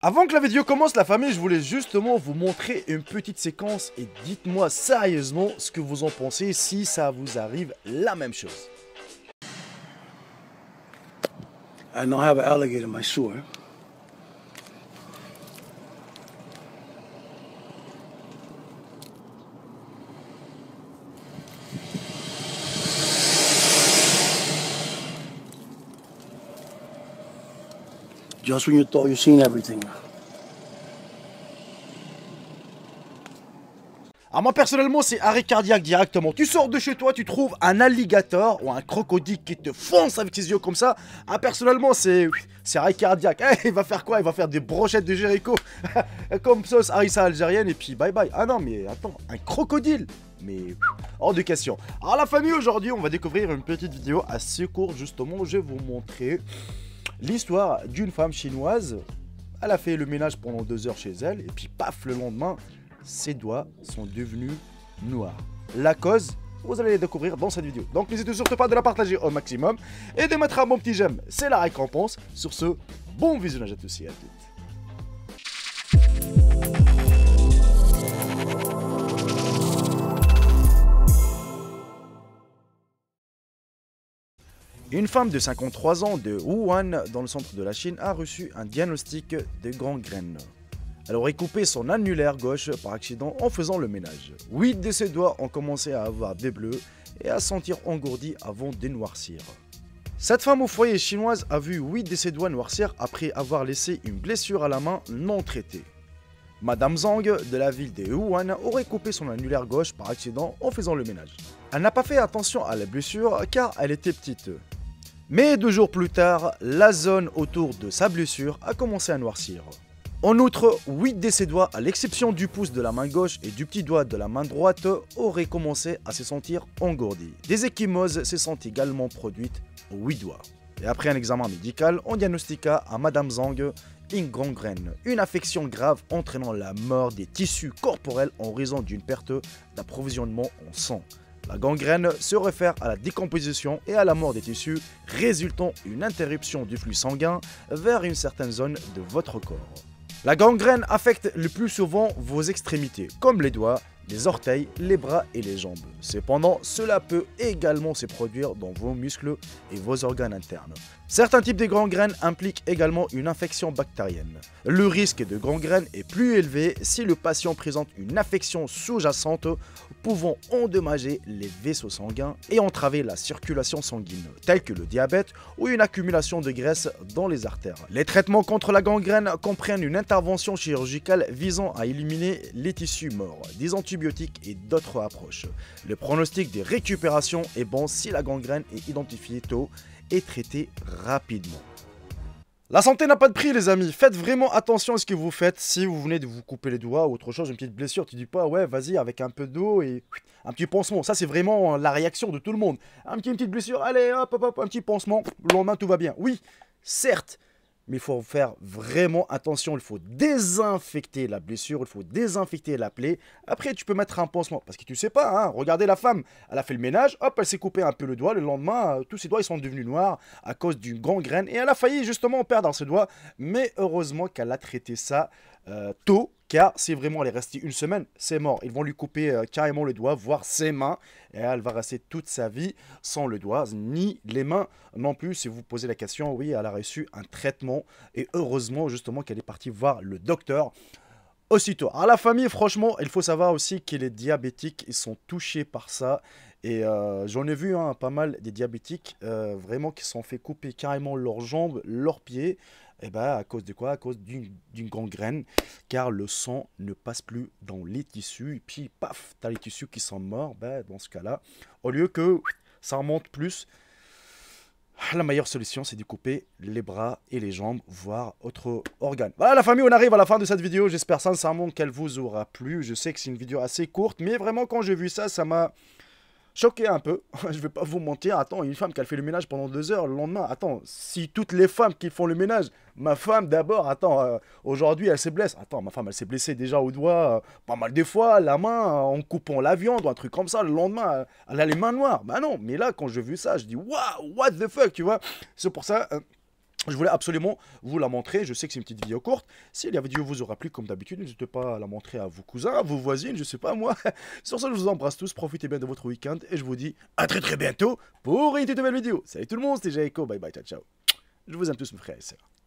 Avant que la vidéo commence, la famille, je voulais justement vous montrer une petite séquence et dites-moi sérieusement ce que vous en pensez si ça vous arrive la même chose. I don't have an alligator in my sewer. Just when you thought you've seen everything. Alors moi personnellement c'est arrêt cardiaque directement. Tu sors de chez toi, tu trouves un alligator ou un crocodile qui te fonce avec ses yeux comme ça. Ah personnellement c'est arrêt cardiaque. Il va faire quoi? Il va faire des brochettes de Jéricho comme sauce harissa algérienne et puis bye bye. Ah non mais attends, un crocodile? Mais hors de question. Alors la famille, aujourd'hui on va découvrir une petite vidéo assez courte justement. Je vais vous montrer l'histoire d'une femme chinoise. Elle a fait le ménage pendant 2 heures chez elle et puis paf, le lendemain ses doigts sont devenus noirs. La cause, vous allez les découvrir dans cette vidéo. Donc n'hésitez surtout pas de la partager au maximum et de mettre un bon petit j'aime, c'est la récompense. Sur ce, bon visionnage à tous et à toutes. Une femme de 53 ans de Wuhan, dans le centre de la Chine, a reçu un diagnostic de gangrène. Elle aurait coupé son annulaire gauche par accident en faisant le ménage. 8 de ses doigts ont commencé à avoir des bleus et à sentir engourdis avant de noircir. Cette femme au foyer chinoise a vu 8 de ses doigts noircir après avoir laissé une blessure à la main non traitée. Madame Zhang de la ville de Wuhan aurait coupé son annulaire gauche par accident en faisant le ménage. Elle n'a pas fait attention à la blessure car elle était petite. Mais 2 jours plus tard, la zone autour de sa blessure a commencé à noircir. En outre, 8 de ses doigts, à l'exception du pouce de la main gauche et du petit doigt de la main droite, auraient commencé à se sentir engourdis. Des ecchymoses se sont également produites aux 8 doigts. Et après un examen médical, on diagnostiqua à Madame Zhang une gangrène, une affection grave entraînant la mort des tissus corporels en raison d'une perte d'approvisionnement en sang. La gangrène se réfère à la décomposition et à la mort des tissus, résultant une interruption du flux sanguin vers une certaine zone de votre corps. La gangrène affecte le plus souvent vos extrémités, comme les doigts, les orteils, les bras et les jambes. Cependant, cela peut également se produire dans vos muscles et vos organes internes. Certains types de gangrènes impliquent également une infection bactérienne. Le risque de gangrène est plus élevé si le patient présente une affection sous-jacente pouvant endommager les vaisseaux sanguins et entraver la circulation sanguine, tels que le diabète ou une accumulation de graisse dans les artères. Les traitements contre la gangrène comprennent une intervention chirurgicale visant à éliminer les tissus morts, des antibiotiques et d'autres approches. Le pronostic de récupération est bon si la gangrène est identifiée tôt et traitée rapidement. La santé n'a pas de prix les amis, faites vraiment attention à ce que vous faites. Si vous venez de vous couper les doigts ou autre chose, une petite blessure, tu dis pas ouais vas-y avec un peu d'eau et un petit pansement. Ça c'est vraiment la réaction de tout le monde. Une petite blessure, allez hop hop hop, un petit pansement, le lendemain tout va bien. Oui, certes, mais il faut faire vraiment attention, il faut désinfecter la blessure, il faut désinfecter la plaie. Après, tu peux mettre un pansement, parce que tu sais pas, hein, regardez la femme, elle a fait le ménage, hop, elle s'est coupé un peu le doigt, le lendemain, tous ses doigts ils sont devenus noirs à cause d'une gangrène, et elle a failli justement perdre ses doigts, mais heureusement qu'elle a traité ça tôt, car si vraiment elle est restée une semaine, c'est mort. Ils vont lui couper carrément le doigt, voire ses mains, et elle va rester toute sa vie sans le doigt, ni les mains non plus. Si vous posez la question, oui, elle a reçu un traitement, et heureusement justement qu'elle est partie voir le docteur aussitôt. Alors la famille, franchement, il faut savoir aussi que les diabétiques, ils sont touchés par ça. Et j'en ai vu pas mal des diabétiques vraiment qui se sont fait couper carrément leurs jambes, leurs pieds. Et bah à cause de quoi? À cause d'une gangrène, car le sang ne passe plus dans les tissus. Et puis paf, t'as les tissus qui sont morts. Bah, dans ce cas-là, au lieu que ça remonte plus, la meilleure solution, c'est de couper les bras et les jambes, voire autres organes. Voilà la famille, on arrive à la fin de cette vidéo. J'espère sincèrement qu'elle vous aura plu. Je sais que c'est une vidéo assez courte, mais vraiment quand j'ai vu ça, ça m'a choqué un peu. Je vais pas vous mentir. Attends, une femme qui a fait le ménage pendant 2 heures, le lendemain, attends, si toutes les femmes qui font le ménage, ma femme d'abord, attends, aujourd'hui elle se blesse. Attends, ma femme elle s'est blessée déjà au doigt pas mal de fois, la main en coupant la viande ou un truc comme ça, le lendemain elle a les mains noires. Bah non, mais là quand j'ai vu ça, je dis waouh, what the fuck, tu vois. C'est pour ça. Je voulais absolument vous la montrer. Je sais que c'est une petite vidéo courte. Si la vidéo vous aura plu comme d'habitude, n'hésitez pas à la montrer à vos cousins, à vos voisines, je sais pas moi. Sur ce, je vous embrasse tous. Profitez bien de votre week-end et je vous dis à très très bientôt pour une toute nouvelle vidéo. Salut tout le monde, c'était Jaiko. Bye bye, ciao ciao. Je vous aime tous mes frères et sœurs.